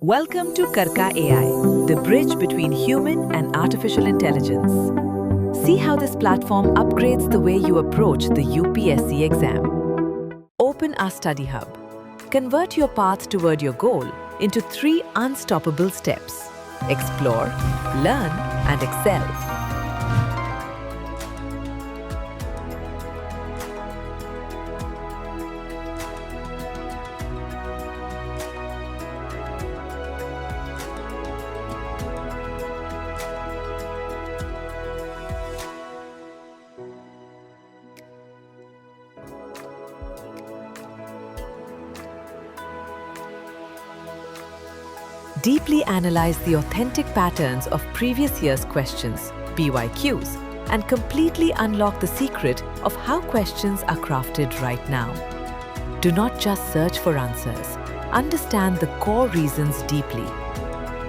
Welcome to Karka AI, the bridge between human and artificial intelligence. See how this platform upgrades the way you approach the UPSC exam. Open our study hub. Convert your path toward your goal into 3 unstoppable steps. Explore, learn, and excel. Deeply analyze the authentic patterns of previous year's questions, PYQs, and completely unlock the secret of how questions are crafted right now. Do not just search for answers. Understand the core reasons deeply.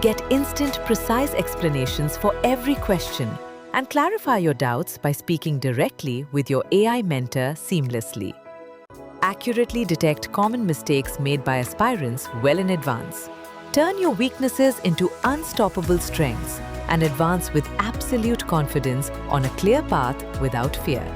Get instant, precise explanations for every question and clarify your doubts by speaking directly with your AI mentor seamlessly. Accurately detect common mistakes made by aspirants well in advance. Turn your weaknesses into unstoppable strengths and advance with absolute confidence on a clear path without fear.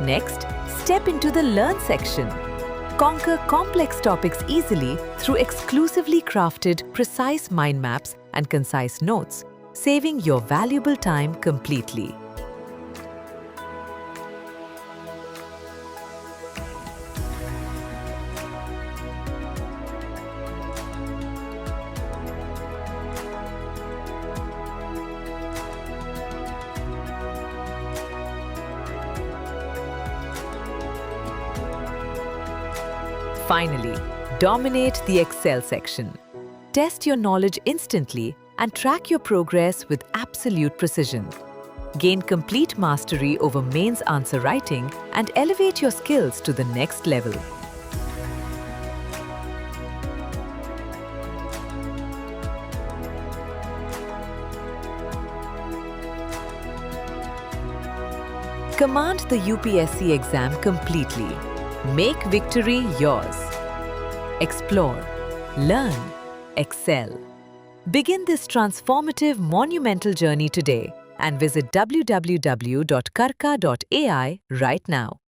Next, step into the Learn section. Conquer complex topics easily through exclusively crafted, precise mind maps and concise notes, saving your valuable time completely. Finally, dominate the Excel section. Test your knowledge instantly and track your progress with absolute precision. Gain complete mastery over mains answer writing and elevate your skills to the next level. Command the UPSC exam completely. Make victory yours. Explore, learn, excel. Begin this transformative, monumental journey today and visit www.karka.ai right now.